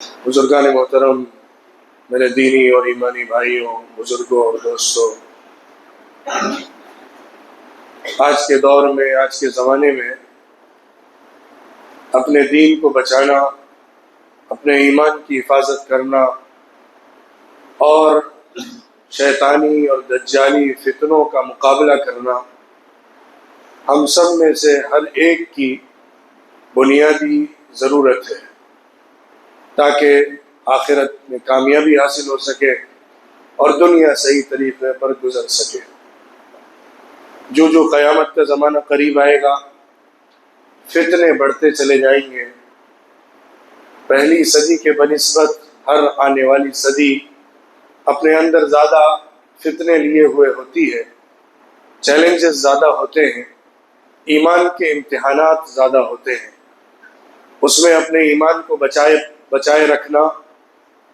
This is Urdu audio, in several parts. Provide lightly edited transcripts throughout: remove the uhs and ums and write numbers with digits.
بزرگان محترم، میرے دینی اور ایمانی بھائیوں، بزرگوں اور دوستوں، آج کے دور میں، آج کے زمانے میں اپنے دین کو بچانا، اپنے ایمان کی حفاظت کرنا اور شیطانی اور دجالی فتنوں کا مقابلہ کرنا ہم سب میں سے ہر ایک کی بنیادی ضرورت ہے، تاکہ آخرت میں کامیابی حاصل ہو سکے اور دنیا صحیح طریقے پر گزر سکے۔ جو قیامت کا زمانہ قریب آئے گا، فتنے بڑھتے چلے جائیں گے۔ پہلی صدی کے بنسبت ہر آنے والی صدی اپنے اندر زیادہ فتنے لیے ہوئے ہوتی ہے، چیلنجز زیادہ ہوتے ہیں، ایمان کے امتحانات زیادہ ہوتے ہیں۔ اس میں اپنے ایمان کو بچائے رکھنا،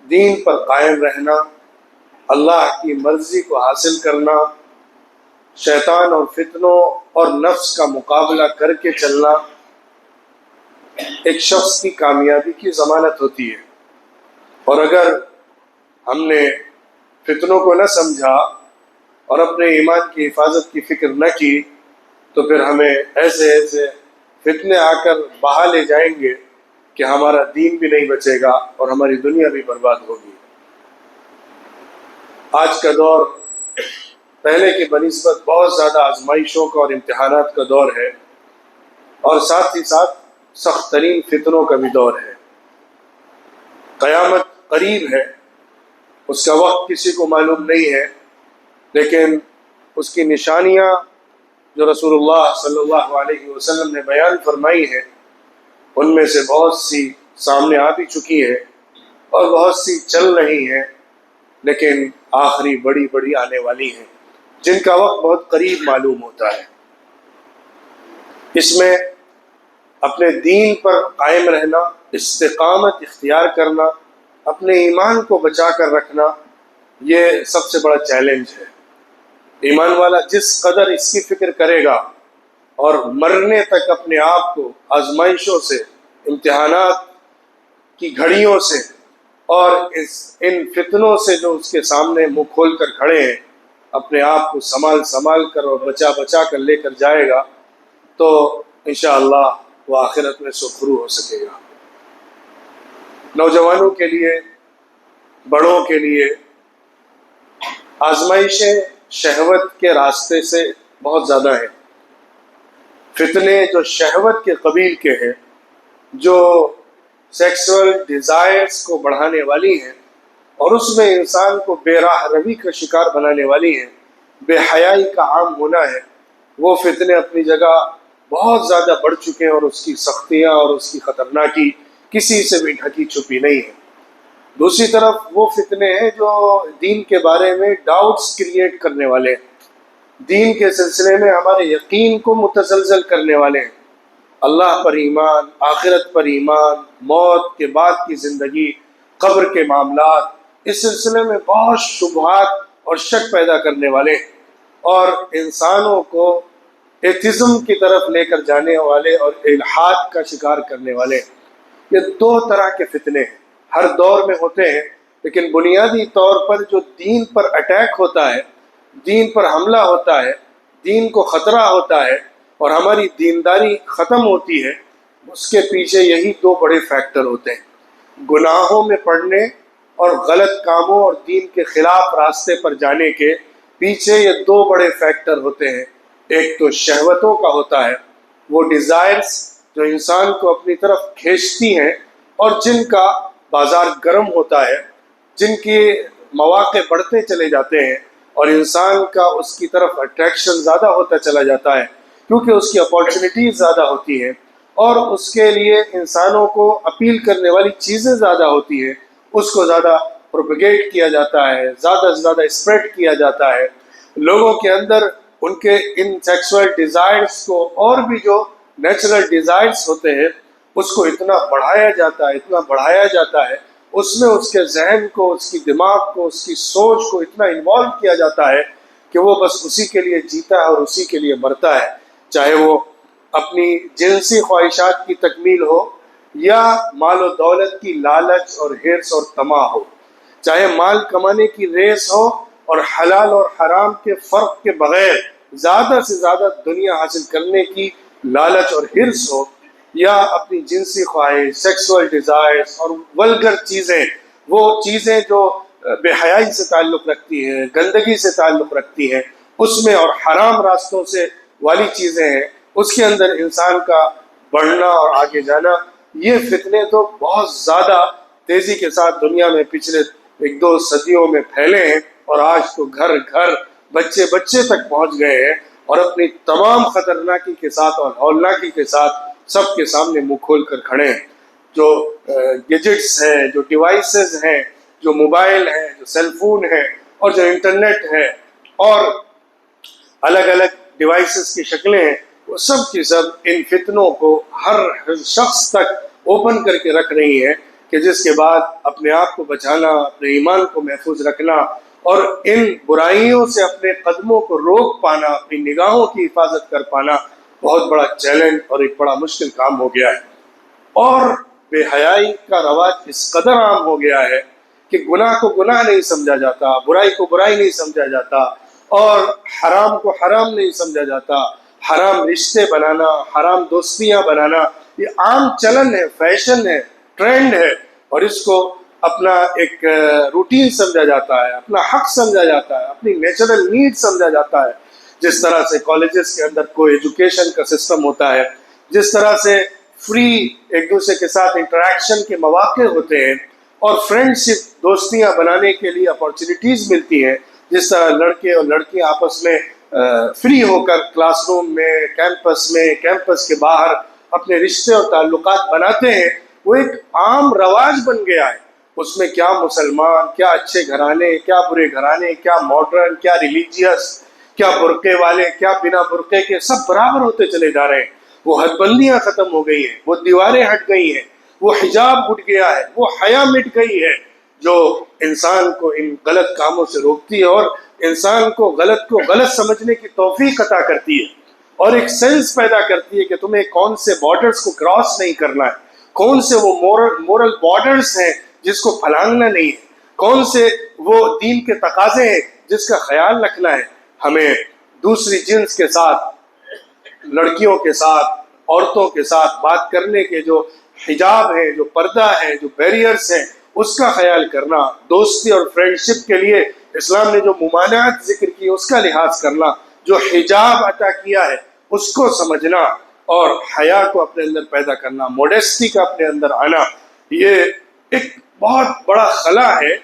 دین پر قائم رہنا، اللہ کی مرضی کو حاصل کرنا، شیطان اور فتنوں اور نفس کا مقابلہ کر کے چلنا ایک شخص کی کامیابی کی ضمانت ہوتی ہے۔ اور اگر ہم نے فتنوں کو نہ سمجھا اور اپنے ایمان کی حفاظت کی فکر نہ کی تو پھر ہمیں ایسے فتنے آ کر بہا لے جائیں گے کہ ہمارا دین بھی نہیں بچے گا اور ہماری دنیا بھی برباد ہوگی۔ آج کا دور پہلے کی بنسبت بہت زیادہ آزمائشوں کا اور امتحانات کا دور ہے، اور ساتھ ہی ساتھ سخت ترین فتنوں کا بھی دور ہے۔ قیامت قریب ہے، اس کا وقت کسی کو معلوم نہیں ہے، لیکن اس کی نشانیاں جو رسول اللہ صلی اللہ علیہ وسلم نے بیان فرمائی ہیں، ان میں سے بہت سی سامنے آ بھی چکی ہیں اور بہت سی چل رہی ہیں، لیکن آخری بڑی آنے والی ہیں جن کا وقت بہت قریب معلوم ہوتا ہے۔ اس میں اپنے دین پر قائم رہنا، استقامت اختیار کرنا، اپنے ایمان کو بچا کر رکھنا، یہ سب سے بڑا چیلنج ہے۔ ایمان والا جس قدر اس کی فکر کرے گا اور مرنے تک اپنے آپ کو آزمائشوں سے، امتحانات کی گھڑیوں سے اور ان فتنوں سے جو اس کے سامنے منہ کھول کر کھڑے ہیں، اپنے آپ کو سنبھال کر اور بچا کر لے کر جائے گا تو انشاءاللہ وہ آخرت میں سرخرو ہو سکے گا۔ نوجوانوں کے لیے، بڑوں کے لیے آزمائشیں شہوت کے راستے سے بہت زیادہ ہیں۔ فتنے جو شہوت کے قبیل کے ہیں، جو سیکسول ڈیزائرز کو بڑھانے والی ہیں اور اس میں انسان کو بے راہ روی کا شکار بنانے والی ہیں، بے حیائی کا عام ہونا ہے، وہ فتنے اپنی جگہ بہت زیادہ بڑھ چکے ہیں اور اس کی سختیاں اور اس کی خطرناکی کسی سے بھی ڈھکی چھپی نہیں ہے۔ دوسری طرف وہ فتنے ہیں جو دین کے بارے میں ڈاؤٹس کریٹ کرنے والے ہیں، دین کے سلسلے میں ہمارے یقین کو متزلزل کرنے والے ہیں۔ اللہ پر ایمان، آخرت پر ایمان، موت کے بعد کی زندگی، قبر کے معاملات، اس سلسلے میں بہت شبہات اور شک پیدا کرنے والے ہیں، اور انسانوں کو ایتھزم کی طرف لے کر جانے والے اور الحاد کا شکار کرنے والے ہیں۔ یہ دو طرح کے فتنے ہیں، ہر دور میں ہوتے ہیں، لیکن بنیادی طور پر جو دین پر اٹیک ہوتا ہے، دین پر حملہ ہوتا ہے، دین کو خطرہ ہوتا ہے اور ہماری دینداری ختم ہوتی ہے، اس کے پیچھے یہی دو بڑے فیکٹر ہوتے ہیں۔ گناہوں میں پڑنے اور غلط کاموں اور دین کے خلاف راستے پر جانے کے پیچھے یہ دو بڑے فیکٹر ہوتے ہیں۔ ایک تو شہوتوں کا ہوتا ہے، وہ ڈیزائرز جو انسان کو اپنی طرف کھینچتی ہیں اور جن کا بازار گرم ہوتا ہے، جن کے مواقع بڑھتے چلے جاتے ہیں اور انسان کا اس کی طرف اٹریکشن زیادہ ہوتا چلا جاتا ہے کیونکہ اس کی اپارچونیٹیز زیادہ ہوتی ہیں اور اس کے لیے انسانوں کو اپیل کرنے والی چیزیں زیادہ ہوتی ہیں، اس کو زیادہ پروپیگیٹ کیا جاتا ہے، زیادہ سے زیادہ اسپریڈ کیا جاتا ہے لوگوں کے اندر۔ ان کے ان سیکسول ڈیزائرز کو اور بھی جو نیچرل ڈیزائرز ہوتے ہیں اس کو اتنا بڑھایا جاتا ہے، اس میں اس کے ذہن کو، اس کی دماغ کو، اس کی سوچ کو اتنا انوالو کیا جاتا ہے کہ وہ بس اسی کے لیے جیتا ہے اور اسی کے لیے مرتا ہے، چاہے وہ اپنی جنسی خواہشات کی تکمیل ہو، یا مال و دولت کی لالچ اور ہرس اور طمع ہو، چاہے مال کمانے کی ریس ہو اور حلال اور حرام کے فرق کے بغیر زیادہ سے زیادہ دنیا حاصل کرنے کی لالچ اور ہرس ہو، یا اپنی جنسی خواہش، سیکسول ڈیزائرز اور ولگر چیزیں، وہ چیزیں جو بے حیائی سے تعلق رکھتی ہیں، گندگی سے تعلق رکھتی ہیں اس میں، اور حرام راستوں سے والی چیزیں ہیں اس کے اندر انسان کا بڑھنا اور آگے جانا، یہ فتنے تو بہت زیادہ تیزی کے ساتھ دنیا میں پچھلے 1-2 صدیوں میں پھیلے ہیں، اور آج تو گھر گھر بچے بچے تک پہنچ گئے ہیں، اور اپنی تمام خطرناکی کے ساتھ اور ہولناکی کے ساتھ سب کے سامنے منہ کھول کر کھڑے ہیں۔ جو گیجٹس ہیں، جو ڈیوائسز ہیں، جو موبائل ہیں، جو سیل فون ہیں، اور جو انٹرنیٹ ہے، اور الگ الگ ڈیوائسز کی شکلیں ہیں، وہ سب کی سب ان فتنوں کو ہر شخص تک اوپن کر کے رکھ رہی ہیں، کہ جس کے بعد اپنے آپ کو بچانا، اپنے ایمان کو محفوظ رکھنا اور ان برائیوں سے اپنے قدموں کو روک پانا، اپنی نگاہوں کی حفاظت کر پانا بہت بڑا چیلنج اور ایک بڑا مشکل کام ہو گیا ہے۔ اور بے حیائی کا رواج اس قدر عام ہو گیا ہے کہ گناہ کو گناہ نہیں سمجھا جاتا، برائی کو برائی نہیں سمجھا جاتا، اور حرام کو حرام نہیں سمجھا جاتا۔ حرام رشتے بنانا، حرام دوستیاں بنانا، یہ عام چلن ہے، فیشن ہے، ٹرینڈ ہے، اور اس کو اپنا ایک روٹین سمجھا جاتا ہے، اپنا حق سمجھا جاتا ہے، اپنی نیچرل نیڈ سمجھا جاتا ہے۔ جس طرح سے کالجز کے اندر کوئی ایجوکیشن کا سسٹم ہوتا ہے، جس طرح سے فری ایک دوسرے کے ساتھ انٹریکشن کے مواقع ہوتے ہیں، اور فرینڈ شپ دوستیاں بنانے کے لیے اپارچونیٹیز ملتی ہیں، جس طرح لڑکے اور لڑکیاں آپس میں فری ہو کر کلاس روم میں، کیمپس کے باہر اپنے رشتے اور تعلقات بناتے ہیں، وہ ایک عام رواج بن گیا ہے۔ اس میں کیا مسلمان، کیا اچھے گھرانے، کیا برے گھرانے، کیا ماڈرن، کیا ریلیجیس، کیا برقعے والے، کیا بنا برقعے کے، سب برابر ہوتے چلے جا رہے ہیں۔ وہ حد بندیاں ختم ہو گئی ہیں، وہ دیواریں ہٹ گئی ہیں، وہ حجاب اٹھ گیا ہے، وہ حیا مٹ گئی ہے، جو انسان کو ان غلط کاموں سے روکتی ہے اور انسان کو غلط سمجھنے کی توفیق عطا کرتی ہے، اور ایک سینس پیدا کرتی ہے کہ تمہیں کون سے بارڈرز کو کراس نہیں کرنا ہے، کون سے وہ مورل بارڈرز ہیں جس کو پھلانگنا نہیں ہے، کون سے وہ دین کے تقاضے ہیں جس کا خیال رکھنا ہے۔ ہمیں دوسری جنس کے ساتھ، لڑکیوں کے ساتھ، عورتوں کے ساتھ بات کرنے کے جو حجاب ہے، جو پردہ ہے، جو بیریئرز ہیں، اس کا خیال کرنا، دوستی اور فرینڈشپ کے لیے اسلام نے جو ممانعت ذکر کی اس کا لحاظ کرنا، جو حجاب عطا کیا ہے اس کو سمجھنا، اور حیا کو اپنے اندر پیدا کرنا، موڈیسٹی کا اپنے اندر آنا، یہ ایک بہت بڑا خلا ہے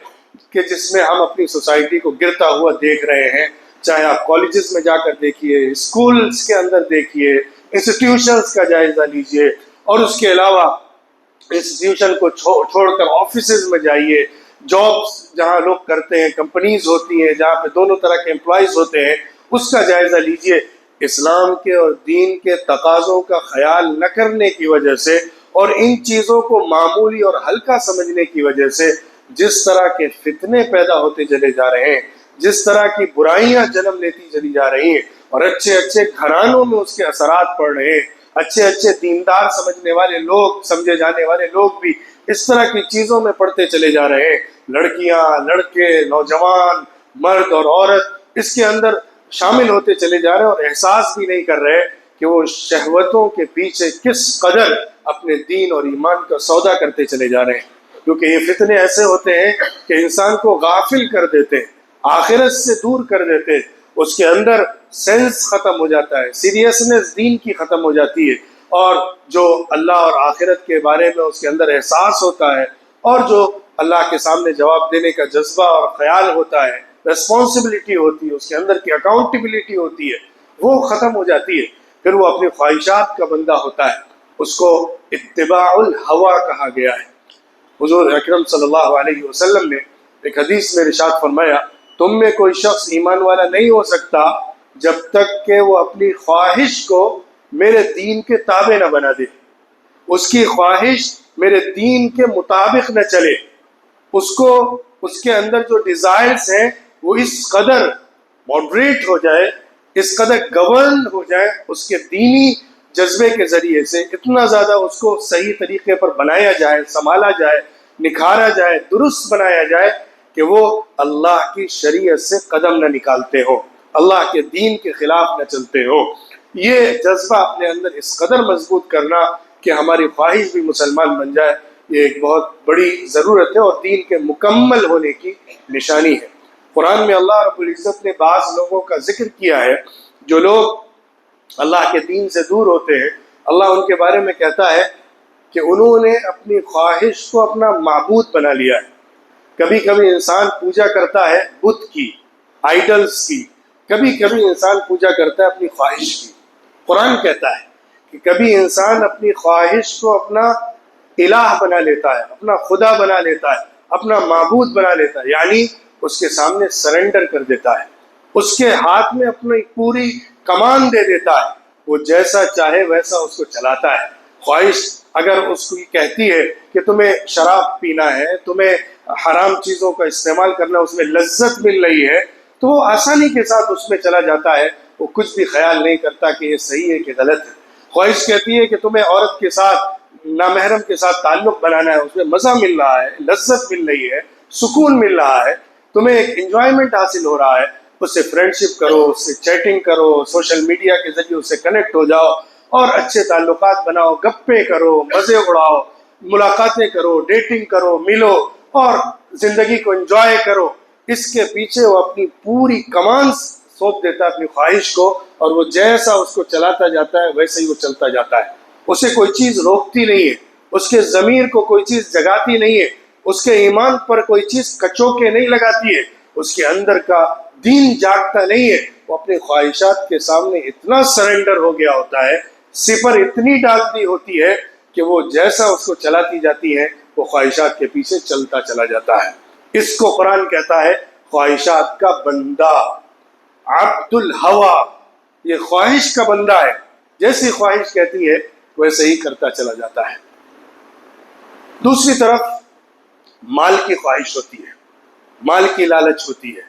کہ جس میں ہم اپنی سوسائٹی کو گرتا ہوا دیکھ رہے ہیں۔ چاہے آپ کالجز میں جا کر دیکھیے، اسکولز کے اندر دیکھیے، انسٹیٹیوشنز کا جائزہ لیجئے، اور اس کے علاوہ انسٹیٹیوشن کو چھوڑ کر آفیسز میں جائیے، جابس جہاں لوگ کرتے ہیں، کمپنیز ہوتی ہیں جہاں پہ دونوں طرح کے امپلائیز ہوتے ہیں، اس کا جائزہ لیجئے۔ اسلام کے اور دین کے تقاضوں کا خیال نہ کرنے کی وجہ سے، اور ان چیزوں کو معمولی اور ہلکا سمجھنے کی وجہ سے جس طرح کے فتنے پیدا ہوتے چلے جا رہے ہیں، جس طرح کی برائیاں جنم لیتی چلی جا رہی ہیں، اور اچھے اچھے گھرانوں میں اس کے اثرات پڑ رہے ہیں، اچھے اچھے دیندار سمجھنے والے لوگ، سمجھے جانے والے لوگ بھی اس طرح کی چیزوں میں پڑتے چلے جا رہے ہیں۔ لڑکیاں، لڑکے، نوجوان، مرد اور عورت اس کے اندر شامل ہوتے چلے جا رہے ہیں، اور احساس بھی نہیں کر رہے کہ وہ شہوتوں کے پیچھے کس قدر اپنے دین اور ایمان کا سودا کرتے چلے جا رہے ہیں، کیونکہ یہ فتنے ایسے ہوتے ہیں کہ انسان کو غافل کر دیتے ہیں، آخرت سے دور کر دیتے ہیں، اس کے اندر سینس ختم ہو جاتا ہے، سیریسنس دین کی ختم ہو جاتی ہے، اور جو اللہ اور آخرت کے بارے میں اس کے اندر احساس ہوتا ہے، اور جو اللہ کے سامنے جواب دینے کا جذبہ اور خیال ہوتا ہے، ریسپانسبلٹی ہوتی ہے، اس کے اندر کی اکاؤنٹیبلٹی ہوتی ہے، وہ ختم ہو جاتی ہے۔ پھر وہ اپنی خواہشات کا بندہ ہوتا ہے، اس کو اتباع الہوا کہا گیا ہے۔ حضور اکرم صلی اللہ علیہ وسلم نے ایک حدیث میں ارشاد فرمایا، تم میں کوئی شخص ایمان والا نہیں ہو سکتا جب تک کہ وہ اپنی خواہش کو میرے دین کے تابع نہ بنا دے، اس کی خواہش میرے دین کے مطابق نہ چلے، اس کے اندر جو ڈیزائرز ہیں وہ اس قدر ماڈریٹ ہو جائے، اس قدر گورن ہو جائے، اس کے دینی جذبے کے ذریعے سے اتنا زیادہ اس کو صحیح طریقے پر بنایا جائے، سنبھالا جائے، نکھارا جائے، درست بنایا جائے کہ وہ اللہ کی شریعت سے قدم نہ نکالتے ہو، اللہ کے دین کے خلاف نہ چلتے ہو۔ یہ جذبہ اپنے اندر اس قدر مضبوط کرنا کہ ہماری خواہش بھی مسلمان بن جائے، یہ ایک بہت بڑی ضرورت ہے اور دین کے مکمل ہونے کی نشانی ہے۔ قرآن میں اللہ رب العزت نے بعض لوگوں کا ذکر کیا ہے جو لوگ اللہ کے دین سے دور ہوتے ہیں۔ اللہ ان کے بارے میں کہتا ہے کہ انہوں نے اپنی خواہش کو اپنا معبود بنا لیا ہے۔ کبھی کبھی انسان پوجا کرتا ہے بت کی، آئیڈلز کی، کبھی کبھی انسان پوجا کرتا ہے اپنی خواہش کی۔ قرآن کہتا ہے کہ کبھی انسان اپنی خواہش کو اپنا الہ بنا لیتا ہے، اپنا خدا بنا لیتا ہے، اپنا معبود بنا لیتا ہے، یعنی اس کے سامنے سرنڈر کر دیتا ہے، اس کے ہاتھ میں اپنی پوری کمان دے دیتا ہے، وہ جیسا چاہے ویسا اس کو چلاتا ہے۔ خواہش اگر اس کو کہتی ہے کہ تمہیں شراب پینا ہے، تمہیں حرام چیزوں کا استعمال کرنا، اس میں لذت مل رہی ہے، تو وہ آسانی کے ساتھ اس میں چلا جاتا ہے، وہ کچھ بھی خیال نہیں کرتا کہ یہ صحیح ہے کہ غلط ہے۔ خواہش کہتی ہے کہ تمہیں عورت کے ساتھ، نامحرم کے ساتھ تعلق بنانا ہے، اس میں مزہ مل رہا ہے، لذت مل رہی ہے، سکون مل رہا ہے، تمہیں ایک انجوائمنٹ حاصل ہو رہا ہے، اس سے فرینڈ شپ کرو، اس سے چیٹنگ کرو، سوشل میڈیا کے ذریعے اس سے کنیکٹ ہو جاؤ اور اچھے تعلقات بناؤ، گپیں کرو، مزے اڑاؤ، ملاقاتیں کرو، ڈیٹنگ کرو، ملو اور زندگی کو انجوائے کرو۔ اس کے پیچھے وہ اپنی پوری کمان سونپ دیتا ہے اپنی خواہش کو، اور وہ جیسا اس کو چلاتا جاتا ہے ویسے ہی وہ چلتا جاتا ہے۔ اسے کوئی چیز روکتی نہیں ہے، اس کے ضمیر کو کوئی چیز جگاتی نہیں ہے، اس کے ایمان پر کوئی چیز کچوکے نہیں لگاتی ہے، اس کے اندر کا دین جاگتا نہیں ہے۔ وہ اپنے خواہشات کے سامنے اتنا سرنڈر ہو گیا ہوتا ہے، صفر اتنی ڈال دی ہوتی ہے کہ وہ جیسا اس کو چلاتی جاتی ہے وہ خواہشات کے پیچھے چلتا چلا جاتا ہے۔ اس کو قرآن کہتا ہے خواہشات کا بندہ، عبد الہوا، یہ خواہش کا بندہ ہے، جیسی خواہش کہتی ہے ویسے ہی کرتا چلا جاتا ہے۔ دوسری طرف مال کی خواہش ہوتی ہے، مال کی لالچ ہوتی ہے،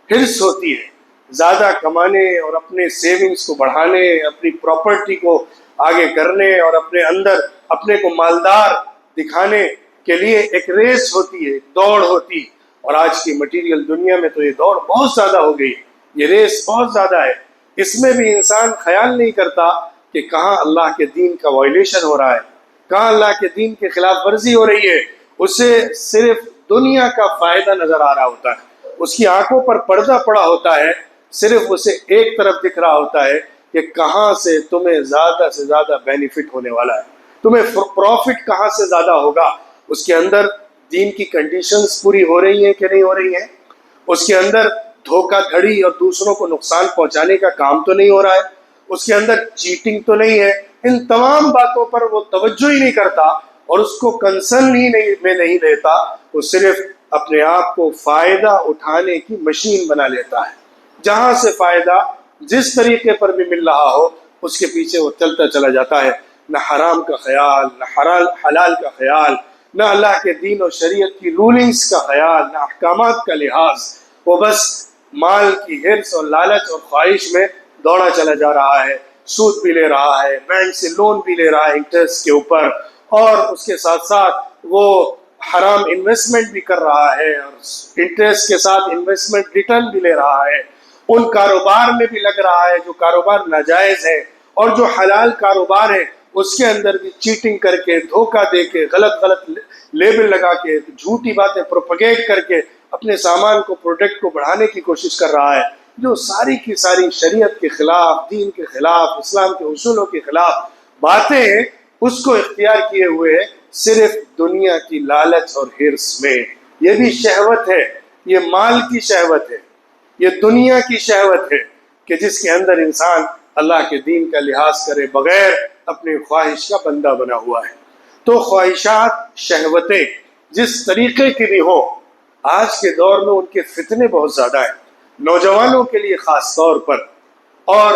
حرص ہوتی ہے، زیادہ کمانے اور اپنے سیونگز کو بڑھانے، اپنی پراپرٹی کو آگے کرنے اور اپنے اندر اپنے کو مالدار دکھانے کے لیے ایک ریس ہوتی ہے، ایک دوڑ ہوتی ہے۔ اور آج کی مٹیریل دنیا میں تو یہ دوڑ بہت زیادہ ہو گئی، یہ ریس بہت زیادہ ہے۔ اس میں بھی انسان خیال نہیں کرتا کہ کہاں اللہ کے دین کا وائلیشن ہو رہا ہے، کہاں اللہ کے دین کے خلاف ورزی ہو رہی ہے۔ اسے صرف دنیا کا فائدہ نظر آ رہا ہوتا ہے، اس کی آنکھوں پر پردہ پڑا ہوتا ہے، صرف اسے ایک طرف دکھ رہا ہوتا ہے کہ کہاں سے تمہیں زیادہ سے زیادہ بینیفٹ ہونے والا ہے، تمہیں پروفٹ کہاں سے زیادہ ہوگا۔ اس کے اندر دین کی کنڈیشنز پوری ہو رہی ہیں کہ نہیں ہو رہی ہیں، اس کے اندر دھوکہ دھڑی اور دوسروں کو نقصان پہنچانے کا کام تو نہیں ہو رہا ہے، اس کے اندر چیٹنگ تو نہیں ہے۔ ان تمام باتوں پر وہ توجہ ہی نہیں کرتا اور اس کو کنسرن ہی نہیں لیتا، وہ صرف اپنے آپ کو فائدہ اٹھانے کی مشین بنا لیتا ہے۔ جہاں سے فائدہ جس طریقے پر بھی مل رہا ہو اس کے پیچھے وہ چلتا چلا جاتا ہے، نہ حرام کا خیال، نہ حلال کا خیال، نہ اللہ کے دین اور شریعت کی رولنگز کا خیال، نہ احکامات کا لحاظ، وہ بس مال کی حرص اور لالچ اور خواہش میں دوڑا چلا جا رہا ہے، سود بھی لے رہا ہے، بینک سے لون بھی لے رہا ہے انٹرسٹ کے اوپر، اور اس کے ساتھ ساتھ وہ حرام انویسٹمنٹ بھی کر رہا ہے اور انٹرسٹ کے ساتھ انویسٹمنٹ ریٹرن بھی لے رہا ہے، ان کاروبار میں بھی لگ رہا ہے جو کاروبار ناجائز ہے، اور جو حلال کاروبار ہے اس کے اندر بھی چیٹنگ کر کے، دھوکہ دے کے، غلط لیبل لگا کے، جھوٹی باتیں پروپیگیٹ کر کے اپنے سامان کو، پروڈکٹ کو بڑھانے کی کوشش کر رہا ہے، جو ساری کی ساری شریعت کے خلاف، دین کے خلاف، اسلام کے اصولوں کے خلاف باتیں ہیں، اس کو اختیار کیے ہوئے ہے صرف دنیا کی لالچ اور حرص میں۔ یہ بھی شہوت ہے، یہ مال کی شہوت ہے، یہ دنیا کی شہوت ہے کہ جس کے اندر انسان اللہ کے دین کا لحاظ کرے بغیر اپنی خواہش کا بندہ بنا ہوا ہے۔ تو خواہشات، شہوتیں جس طریقے کی بھی ہوں، آج کے دور میں ان کے فتنے بہت زیادہ ہیں، نوجوانوں کے لیے خاص طور پر، اور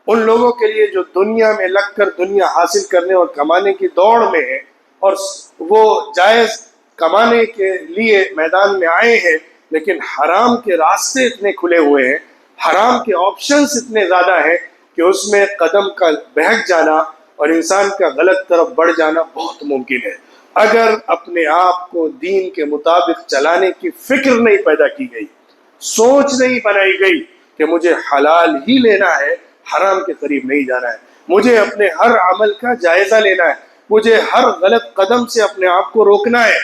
ان لوگوں کے لیے جو دنیا میں لگ کر دنیا حاصل کرنے اور کمانے کی دوڑ میں ہیں، اور وہ جائز کمانے کے لیے میدان میں آئے ہیں، لیکن حرام کے راستے اتنے کھلے ہوئے ہیں، حرام کے آپشنز اتنے زیادہ ہیں کہ اس میں قدم کا بہک جانا اور انسان کا غلط طرف بڑھ جانا بہت ممکن ہے اگر اپنے آپ کو دین کے مطابق چلانے کی فکر نہیں پیدا کی گئی، سوچ نہیں بنائی گئی کہ مجھے حلال ہی لینا ہے، حرام کے قریب نہیں جانا ہے، مجھے اپنے ہر عمل کا جائزہ لینا ہے، مجھے ہر غلط قدم سے اپنے آپ کو روکنا ہے،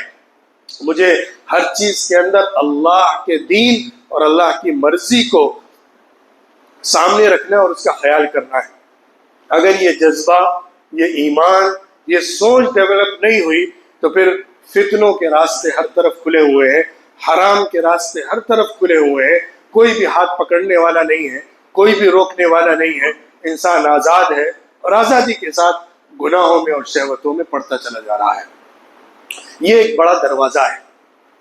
مجھے ہر چیز کے اندر اللہ کے دین اور اللہ کی مرضی کو سامنے رکھنا اور اس کا خیال کرنا ہے۔ اگر یہ جذبہ، یہ ایمان، یہ سوچ ڈیولپ نہیں ہوئی تو پھر فتنوں کے راستے ہر طرف کھلے ہوئے ہیں، حرام کے راستے ہر طرف کھلے ہوئے ہیں، کوئی بھی ہاتھ پکڑنے والا نہیں ہے، کوئی بھی روکنے والا نہیں ہے، انسان آزاد ہے اور آزادی کے ساتھ گناہوں میں اور شہوتوں میں پڑتا چلا جا رہا ہے۔ یہ ایک بڑا دروازہ ہے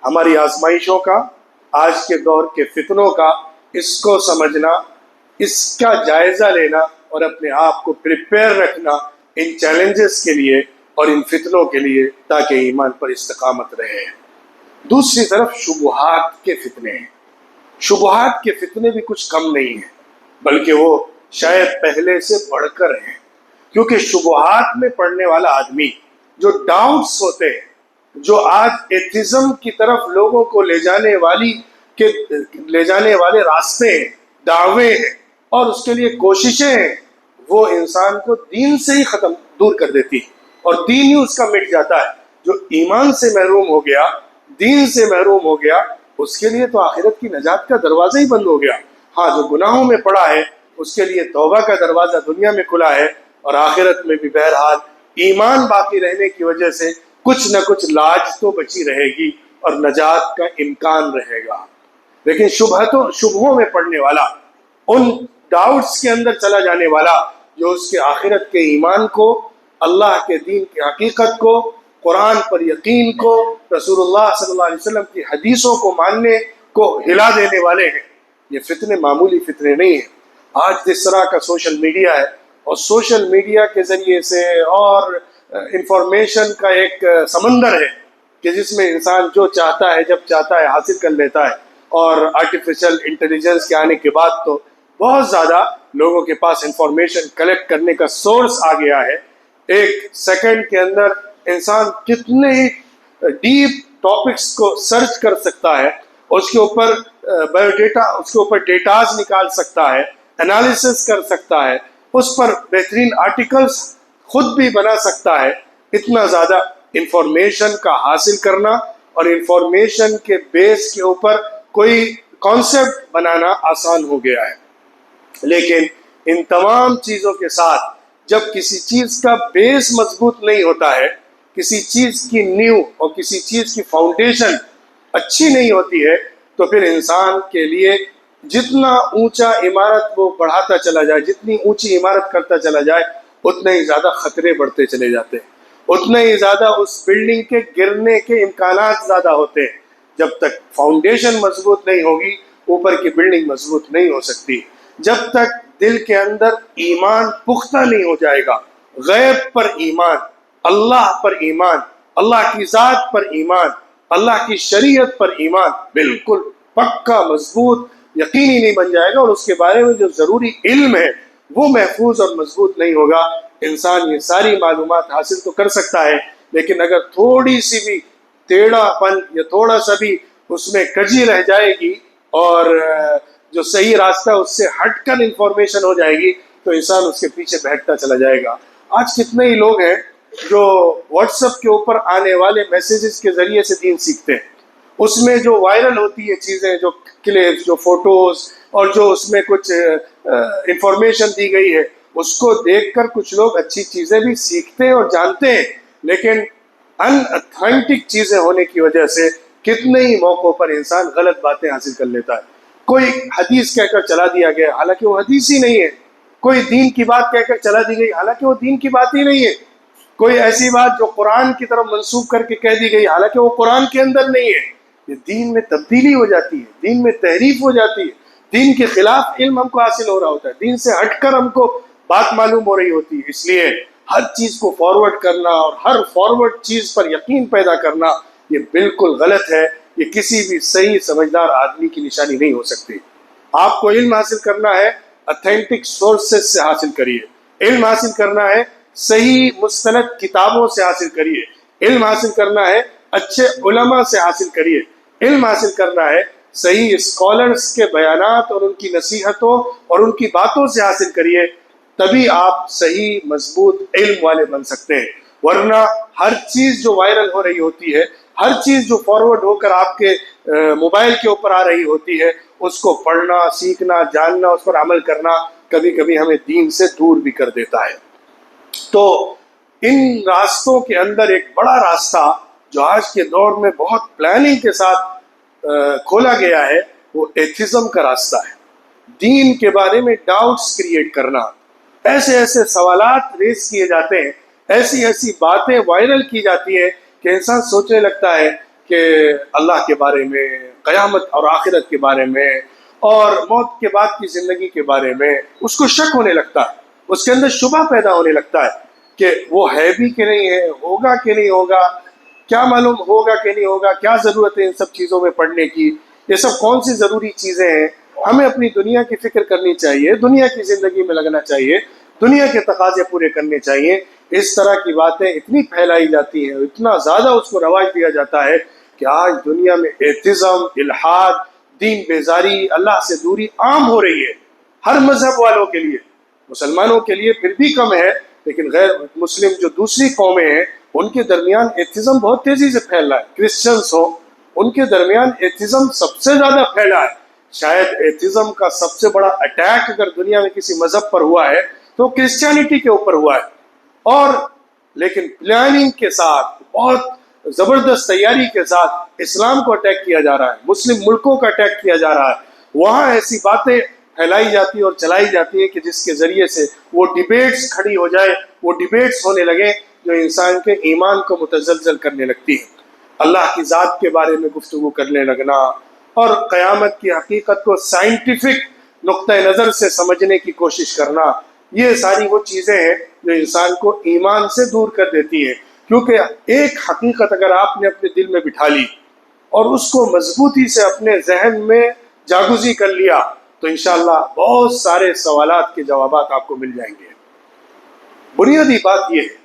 ہماری آزمائشوں کا، آج کے دور کے فتنوں کا، اس کو سمجھنا، اس کا جائزہ لینا اور اپنے آپ کو پریپیئر رکھنا ان چیلنجز کے لیے اور ان فتنوں کے لیے تاکہ ایمان پر استقامت رہے۔ دوسری طرف شبہات کے فتنے ہیں۔ شبہات کے فتنے بھی کچھ کم نہیں ہیں، بلکہ وہ شاید پہلے سے بڑھ کر ہیں، کیونکہ شبہات میں پڑنے والا آدمی، جو ڈاؤٹس ہوتے ہیں، جو آج ایتھزم کی طرف لوگوں کو لے جانے والے راستے ہیں، دعوے ہیں اور اس کے لیے کوششیں ہیں، وہ انسان کو دین سے ہی دور کر دیتی ہے اور دین ہی اس کا مٹ جاتا ہے۔ جو ایمان سے محروم ہو گیا، دین سے محروم ہو گیا، اس کے لیے تو آخرت کی نجات کا دروازہ ہی بند ہو گیا۔ ہاں، جو گناہوں میں پڑا ہے اس کے لیے توبہ کا دروازہ دنیا میں کھلا ہے اور آخرت میں بھی بہرحال ایمان باقی رہنے کی وجہ سے کچھ نہ کچھ لاج تو بچی رہے گی اور نجات کا امکان رہے گا۔ لیکن شبہوں میں پڑنے والا، ان ڈاؤٹس کے اندر چلا جانے والا، جو اس کے آخرت کے ایمان کو، اللہ کے دین کی حقیقت کو، قرآن پر یقین کو، رسول اللہ صلی اللہ علیہ وسلم کی حدیثوں کو ماننے کو ہلا دینے والے ہیں۔ یہ فتنے معمولی فتنے نہیں ہیں۔ آج جس طرح کا سوشل میڈیا ہے اور سوشل میڈیا کے ذریعے سے اور انفارمیشن کا ایک سمندر ہے کہ جس میں انسان جو چاہتا ہے جب چاہتا ہے حاصل کر لیتا ہے، اور آرٹیفیشل انٹیلیجنس کے آنے کے بعد تو بہت زیادہ لوگوں کے پاس انفارمیشن کلیکٹ کرنے کا سورس آ گیا ہے۔ ایک سیکنڈ کے اندر انسان کتنے ہی ڈیپ ٹاپکس کو سرچ کر سکتا ہے، اس کے اوپر بایو ڈیٹا، اس کے اوپر ڈیٹاز نکال سکتا ہے، انالیسس کر سکتا ہے، اس پر بہترین آرٹیکلز خود بھی بنا سکتا ہے۔ اتنا زیادہ انفارمیشن کا حاصل کرنا اور انفارمیشن کے بیس کے اوپر کوئی کانسیپٹ بنانا آسان ہو گیا ہے۔ لیکن ان تمام چیزوں کے ساتھ جب کسی چیز کا بیس مضبوط نہیں ہوتا ہے، کسی چیز کی نیو اور کسی چیز کی فاؤنڈیشن اچھی نہیں ہوتی ہے، تو پھر انسان کے لیے جتنا اونچا عمارت وہ بڑھاتا چلا جائے، جتنی اونچی عمارت کرتا چلا جائے، اتنے ہی زیادہ خطرے بڑھتے چلے جاتے ہیں، اتنے ہی زیادہ اس بلڈنگ کے گرنے کے امکانات زیادہ ہوتے ہیں۔ جب تک فاؤنڈیشن مضبوط نہیں ہوگی، اوپر کی بلڈنگ مضبوط نہیں ہو سکتی۔ جب تک دل کے اندر ایمان پختہ نہیں ہو جائے گا، غیب پر ایمان، اللہ پر ایمان، اللہ کی ذات پر ایمان، اللہ کی شریعت پر ایمان بالکل پکا مضبوط یقینی نہیں بن جائے گا، اور اس کے بارے میں جو ضروری علم ہے وہ محفوظ اور مضبوط نہیں ہوگا۔ انسان یہ ساری معلومات حاصل تو کر سکتا ہے، لیکن اگر تھوڑی سی بھی ٹیڑھا پن یا تھوڑا سا بھی اس میں کجی رہ جائے گی اور جو صحیح راستہ اس سے ہٹ کر انفارمیشن ہو جائے گی، تو انسان اس کے پیچھے بیٹھتا چلا جائے گا۔ آج کتنے ہی لوگ ہیں جو واٹس ایپ کے اوپر آنے والے میسیجز کے ذریعے سے دین سیکھتے ہیں، اس میں جو وائرل ہوتی ہے چیزیں، جو کلپس، جو فوٹوز اور جو اس میں کچھ انفارمیشن دی گئی ہے، اس کو دیکھ کر کچھ لوگ اچھی چیزیں بھی سیکھتے ہیں اور جانتے ہیں، لیکن ان اتھینٹک چیزیں ہونے کی وجہ سے کتنے ہی موقعوں پر انسان غلط باتیں حاصل کر لیتا ہے۔ کوئی حدیث کہہ کر چلا دیا گیا حالانکہ وہ حدیث ہی نہیں ہے، کوئی دین کی بات کہہ کر چلا دی گئی حالانکہ وہ دین کی بات ہی نہیں ہے، کوئی ایسی بات جو قرآن کی طرف منسوب کر کے کہہ دی گئی حالانکہ وہ قرآن کے اندر نہیں ہے۔ یہ دین میں تبدیلی ہو جاتی ہے، دین میں تحریف ہو جاتی ہے، دین کے خلاف علم ہم کو حاصل ہو رہا ہوتا ہے، دین سے ہٹ کر ہم کو بات معلوم ہو رہی ہوتی ہے۔ اس لیے ہر چیز کو فارورڈ کرنا اور ہر فارورڈ چیز پر یقین پیدا کرنا یہ بالکل غلط ہے، یہ کسی بھی صحیح سمجھدار آدمی کی نشانی نہیں ہو سکتی۔ آپ کو علم حاصل کرنا ہے، اتھینٹک سورسز سے حاصل کریے۔ علم حاصل کرنا ہے صحیح مستند کتابوں سے حاصل کریے. علم حاصل کرنا ہے اچھے علماء سے حاصل کریے. علم حاصل کرنا ہے صحیح اسکالرز کے بیانات اور ان کی نصیحتوں اور ان کی باتوں سے حاصل کریے. تبھی آپ صحیح مضبوط علم والے بن سکتے ہیں. ورنہ ہر چیز جو وائرل ہو رہی ہوتی ہے، ہر چیز جو فارورڈ ہو کر آپ کے موبائل کے اوپر آ رہی ہوتی ہے، اس کو پڑھنا، سیکھنا، جاننا، اس پر عمل کرنا کبھی کبھی ہمیں دین سے دور بھی کر دیتا ہے. تو ان راستوں کے اندر ایک بڑا راستہ جو آج کے دور میں بہت پلاننگ کے ساتھ کھولا گیا ہے، وہ ایتھزم کا راستہ ہے. دین کے بارے میں ڈاؤٹس کریٹ کرنا، ایسے ایسے سوالات ریز کیے جاتے ہیں، ایسی ایسی باتیں وائرل کی جاتی ہیں کہ انسان سوچنے لگتا ہے کہ اللہ کے بارے میں، قیامت اور آخرت کے بارے میں، اور موت کے بعد کی زندگی کے بارے میں اس کو شک ہونے لگتا ہے، اس کے اندر شبہ پیدا ہونے لگتا ہے کہ وہ ہے بھی کہ نہیں ہے، ہوگا کہ نہیں ہوگا، کیا معلوم ہوگا کہ نہیں ہوگا، کیا ضرورت ہے ان سب چیزوں میں پڑھنے کی، یہ سب کون سی ضروری چیزیں ہیں. ہمیں اپنی دنیا کی فکر کرنی چاہیے، دنیا کی زندگی میں لگنا چاہیے، دنیا کے تقاضے پورے کرنے چاہیے. اس طرح کی باتیں اتنی پھیلائی جاتی ہیں، اتنا زیادہ اس کو رواج دیا جاتا ہے کہ آج دنیا میں ایتھزم، الحاد، دین بیزاری، اللہ سے دوری عام ہو رہی ہے ہر مذہب والوں کے لیے. مسلمانوں کے لیے پھر بھی کم ہے، لیکن غیر مسلم جو دوسری قومیں ہیں ان کے درمیان ایتھزم بہت تیزی سے پھیل رہا ہے. کرسچنس ہو، ان کے درمیان ایتھزم سب سے زیادہ پھیلا ہے. شاید ایتھزم کا سب سے بڑا اٹیک اگر دنیا میں کسی مذہب پر ہوا ہے تو کرسچینٹی کے اوپر ہوا ہے. اور لیکن پلاننگ کے ساتھ، بہت زبردست تیاری کے ساتھ اسلام کو اٹیک کیا جا رہا ہے، مسلم ملکوں کا اٹیک کیا جا رہا ہے. وہاں ایسی باتیں پھیلائی جاتی اور چلائی جاتی ہیں کہ جس کے ذریعے سے وہ ڈیبیٹس کھڑی ہو جائے، وہ ڈیبیٹس ہونے لگے جو انسان کے ایمان کو متزلزل کرنے لگتی ہیں. اللہ کی ذات کے بارے میں گفتگو کرنے لگنا اور قیامت کی حقیقت کو سائنٹیفک نقطہ نظر سے سمجھنے کی کوشش کرنا، یہ ساری وہ چیزیں ہیں جو انسان کو ایمان سے دور کر دیتی ہیں. کیونکہ ایک حقیقت اگر آپ نے اپنے دل میں بٹھا لی اور اس کو مضبوطی سے اپنے ذہن میں جاگزی کر لیا تو انشاءاللہ بہت سارے سوالات کے جوابات آپ کو مل جائیں گے. بنیادی بات یہ ہے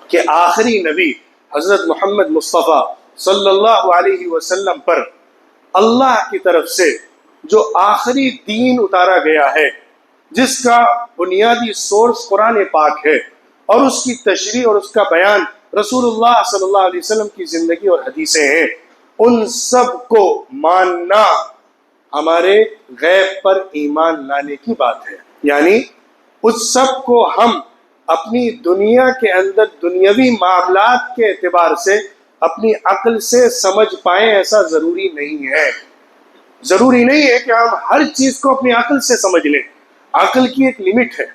کہ آخری نبی حضرت محمد مصطفیٰ صلی اللہ علیہ وسلم پر اللہ کی طرف سے جو آخری دین اتارا گیا ہے، جس کا بنیادی سورس قرآن پاک ہے اور اس کی تشریح اور اس کا بیان رسول اللہ صلی اللہ علیہ وسلم کی زندگی اور حدیثیں ہیں، ان سب کو ماننا ہمارے غیب پر ایمان لانے کی بات ہے. یعنی اس سب کو ہم اپنی دنیا کے اندر دنیاوی معاملات کے اعتبار سے اپنی عقل سے سمجھ پائیں، ایسا ضروری نہیں ہے. ضروری نہیں ہے کہ ہم ہر چیز کو اپنی عقل سے سمجھ لیں. عقل کی ایک لمٹ ہے،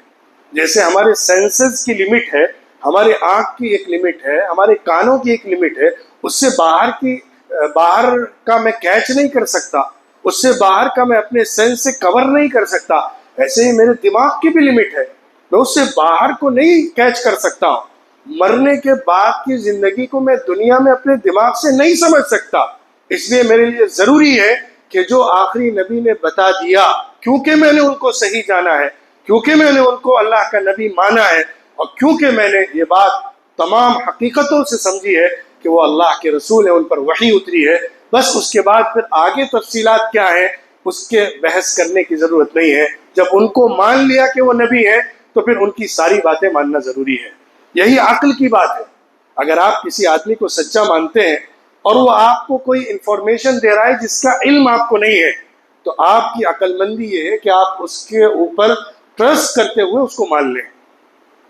جیسے ہمارے سینسز کی لمٹ ہے، ہمارے آنکھ کی ایک لمٹ ہے، ہمارے کانوں کی ایک لمٹ ہے. اس سے باہر کا میں کیچ نہیں کر سکتا، اس سے باہر کا میں اپنے سینس سے کور نہیں کر سکتا. ایسے ہی میرے دماغ کی بھی لمٹ ہے، میں اس سے باہر کو نہیں کیچ کر سکتا ہوں. مرنے کے بعد کی زندگی کو میں دنیا میں اپنے دماغ سے نہیں سمجھ سکتا. اس لیے میرے لیے ضروری ہے کہ جو آخری نبی نے بتا دیا، کیونکہ میں نے ان کو صحیح جانا ہے، کیونکہ میں نے ان کو اللہ کا نبی مانا ہے، اور کیونکہ میں نے یہ بات تمام حقیقتوں سے سمجھی ہے کہ وہ اللہ کے رسول ہیں، ان پر وحی اتری ہے، بس اس کے بعد پھر آگے تفصیلات کیا ہیں اس کے بحث کرنے کی ضرورت نہیں ہے. جب ان کو مان لیا کہ وہ نبی ہے تو پھر ان کی ساری باتیں ماننا ضروری ہے. یہی عقل کی بات ہے. اگر آپ کسی آدمی کو سچا مانتے ہیں اور وہ آپ کو کوئی انفارمیشن دے رہا ہے جس کا علم آپ کو نہیں ہے، تو آپ کی عقل مندی یہ ہے کہ آپ اس کے اوپر ٹرسٹ کرتے ہوئے اس کو مان لیں.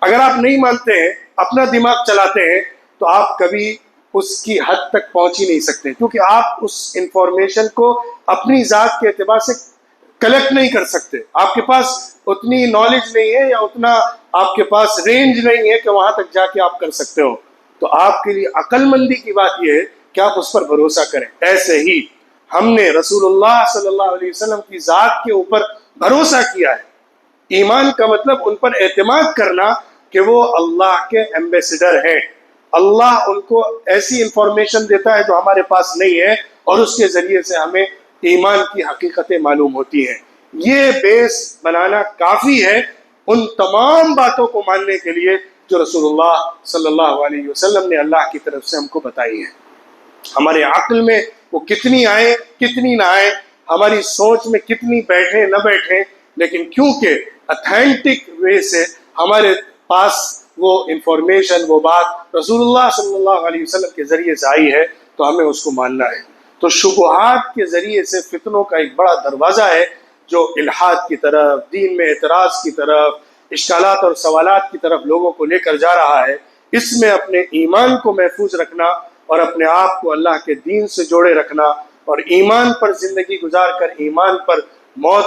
اگر آپ نہیں مانتے ہیں، اپنا دماغ چلاتے ہیں، تو آپ کبھی اس کی حد تک پہنچ ہی نہیں سکتے، کیونکہ آپ اس انفارمیشن کو اپنی ذات کے اعتبار سے کلیکٹ نہیں کر سکتے. آپ کے پاس اتنی نالج نہیں ہے یا اتنا آپ کے پاس رینج نہیں ہے کہ وہاں تک جا کے آپ کر سکتے ہو. تو آپ کے لیے عقل مندی کی بات یہ ہے کہ آپ اس پر بھروسہ کریں. ایسے ہی ہم نے رسول اللہ صلی اللہ علیہ وسلم کی ذات کے اوپر بھروسہ کیا ہے. ایمان کا مطلب ان پر اعتماد کرنا کہ وہ اللہ کے ایمبیسڈر ہیں. اللہ ان کو ایسی انفارمیشن دیتا ہے جو ہمارے پاس نہیں ہے، اور اس کے ذریعے سے ہمیں ایمان کی حقیقتیں معلوم ہوتی ہیں. یہ بیس بنانا کافی ہے ان تمام باتوں کو ماننے کے لیے جو رسول اللہ صلی اللہ علیہ وسلم نے اللہ کی طرف سے ہم کو بتائی ہیں۔ ہمارے عقل میں وہ کتنی آئے کتنی نہ آئے، ہماری سوچ میں کتنی بیٹھے نہ بیٹھے، لیکن کیونکہ اتھینٹک وے سے ہمارے پاس وہ انفارمیشن، وہ بات رسول اللہ صلی اللہ علیہ وسلم کے ذریعے سے آئی ہے تو ہمیں اس کو ماننا ہے۔ تو شبہات کے ذریعے سے فتنوں کا ایک بڑا دروازہ ہے جو الحاد کی طرف، دین میں اعتراض کی طرف، اشکالات اور سوالات کی طرف لوگوں کو لے کر جا رہا ہے۔ اس میں اپنے ایمان کو محفوظ رکھنا اور اپنے آپ کو اللہ کے دین سے جوڑے رکھنا اور ایمان پر زندگی گزار کر ایمان پر موت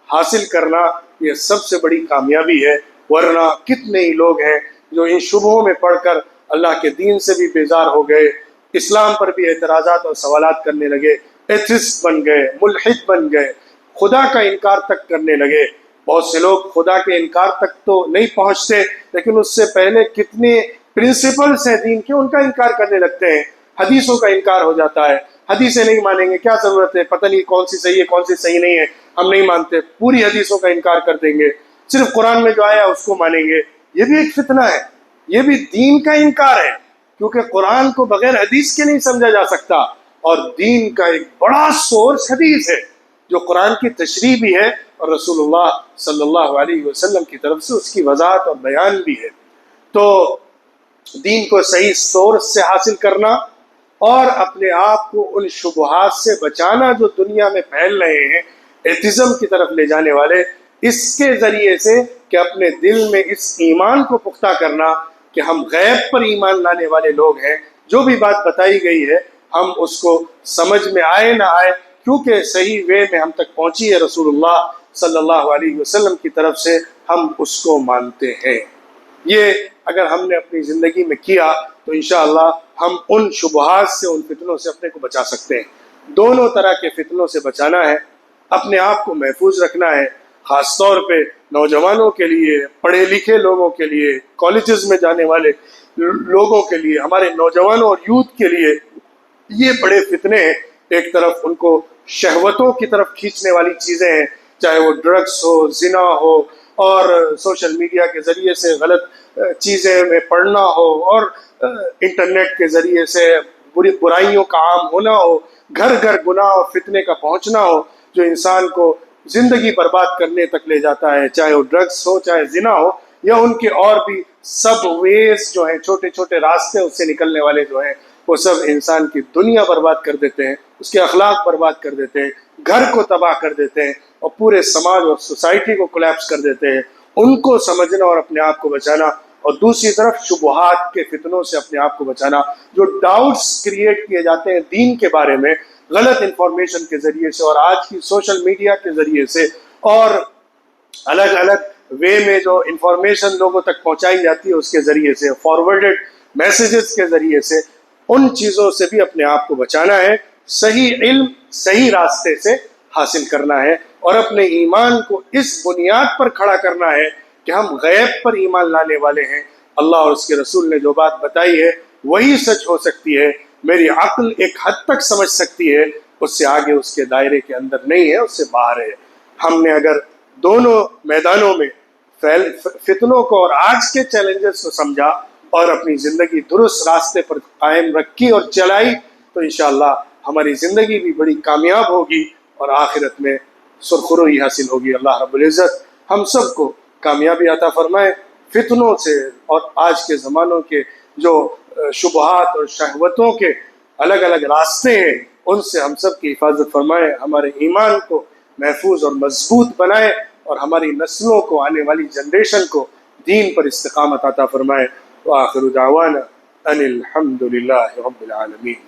حاصل کرنا، یہ سب سے بڑی کامیابی ہے۔ ورنہ کتنے ہی لوگ ہیں جو ان شبہوں میں پڑھ کر اللہ کے دین سے بھی بیزار ہو گئے، اسلام پر بھی اعتراضات اور سوالات کرنے لگے، ایتھسٹ بن گئے، ملحد بن گئے، خدا کا انکار تک کرنے لگے۔ بہت سے لوگ خدا کے انکار تک تو نہیں پہنچتے، لیکن اس سے پہلے کتنے پرنسپلز ہیں دین کے، ان کا انکار کرنے لگتے ہیں۔ حدیثوں کا انکار ہو جاتا ہے، حدیثیں نہیں مانیں گے، کیا ضرورت ہے، پتہ نہیں کون سی صحیح ہے کون سی صحیح نہیں ہے، ہم نہیں مانتے، پوری حدیثوں کا انکار کر دیں گے، صرف قرآن میں جو آیا اس کو مانیں گے۔ یہ بھی ایک فتنہ ہے، یہ بھی دین کا انکار ہے، کیونکہ قرآن کو بغیر حدیث کے نہیں سمجھا جا سکتا، اور دین کا ایک بڑا سورس حدیث ہے جو قرآن کی تشریح بھی ہے اور رسول اللہ صلی اللہ علیہ وسلم کی طرف سے اس کی وضاحت اور بیان بھی ہے۔ تو دین کو صحیح سورس سے حاصل کرنا اور اپنے آپ کو ان شبہات سے بچانا جو دنیا میں پھیل رہے ہیں، ایتھزم کی طرف لے جانے والے، اس کے ذریعے سے کہ اپنے دل میں اس ایمان کو پختہ کرنا کہ ہم غیب پر ایمان لانے والے لوگ ہیں، جو بھی بات بتائی گئی ہے ہم اس کو سمجھ میں آئے نہ آئے، کیونکہ صحیح وے میں ہم تک پہنچی ہے رسول اللہ صلی اللہ علیہ وسلم کی طرف سے، ہم اس کو مانتے ہیں۔ یہ اگر ہم نے اپنی زندگی میں کیا تو انشاءاللہ ہم ان شبہات سے، ان فتنوں سے اپنے کو بچا سکتے ہیں۔ دونوں طرح کے فتنوں سے بچانا ہے، اپنے آپ کو محفوظ رکھنا ہے، خاص طور پہ نوجوانوں کے لیے، پڑھے لکھے لوگوں کے لیے، کالجز میں جانے والے لوگوں کے لیے، ہمارے نوجوانوں اور یوتھ کے لیے یہ بڑے فتنے ہیں۔ ایک طرف ان کو شہوتوں کی طرف کھینچنے والی چیزیں ہیں، چاہے وہ ڈرگس ہو، زنا ہو، اور سوشل میڈیا کے ذریعے سے غلط چیزیں میں پڑھنا ہو، اور انٹرنیٹ کے ذریعے سے برائیوں کا عام ہونا ہو، گھر گھر گناہ اور فتنے کا پہنچنا ہو جو انسان کو زندگی برباد کرنے تک لے جاتا ہے، چاہے وہ ڈرگس ہو، چاہے زنا ہو، یا ان کے اور بھی سب ویز جو ہیں، چھوٹے چھوٹے راستے اس سے نکلنے والے جو ہیں، وہ سب انسان کی دنیا برباد کر دیتے ہیں، اس کے اخلاق برباد کر دیتے ہیں، گھر کو تباہ کر دیتے ہیں، اور پورے سماج اور سوسائٹی کو کولیپس کر دیتے ہیں۔ ان کو سمجھنا اور اپنے آپ کو بچانا، اور دوسری طرف شبہات کے فتنوں سے اپنے آپ کو بچانا، جو ڈاؤٹس کریٹ کیے جاتے ہیں دین کے بارے میں غلط انفارمیشن کے ذریعے سے، اور آج کی سوشل میڈیا کے ذریعے سے، اور الگ الگ وے میں جو انفارمیشن لوگوں تک پہنچائی جاتی ہے اس کے ذریعے سے، فارورڈڈ میسیجز کے ذریعے سے، ان چیزوں سے بھی اپنے آپ کو بچانا ہے۔ صحیح علم صحیح راستے سے حاصل کرنا ہے، اور اپنے ایمان کو اس بنیاد پر کھڑا کرنا ہے کہ ہم غیب پر ایمان لانے والے ہیں۔ اللہ اور اس کے رسول نے جو بات بتائی ہے وہی سچ ہو سکتی ہے، میری عقل ایک حد تک سمجھ سکتی ہے، اس سے آگے اس کے دائرے کے اندر نہیں ہے، اس سے باہر ہے۔ ہم نے اگر دونوں میدانوں میں فتنوں کو اور آج کے چیلنجز کو سمجھا اور اپنی زندگی درست راستے پر قائم رکھی اور چلائی تو انشاءاللہ ہماری زندگی بھی بڑی کامیاب ہوگی اور آخرت میں سرخروئی حاصل ہوگی۔ اللہ رب العزت ہم سب کو کامیابی عطا فرمائے۔ فتنوں سے اور آج کے زمانوں کے جو شبہات اور شہوتوں کے الگ الگ راستے ہیں ان سے ہم سب کی حفاظت فرمائے، ہمارے ایمان کو محفوظ اور مضبوط بنائے، اور ہماری نسلوں کو، آنے والی جنریشن کو دین پر استقامت عطا فرمائے۔ وآخر دعوانا ان الحمد للہ رب العالمین۔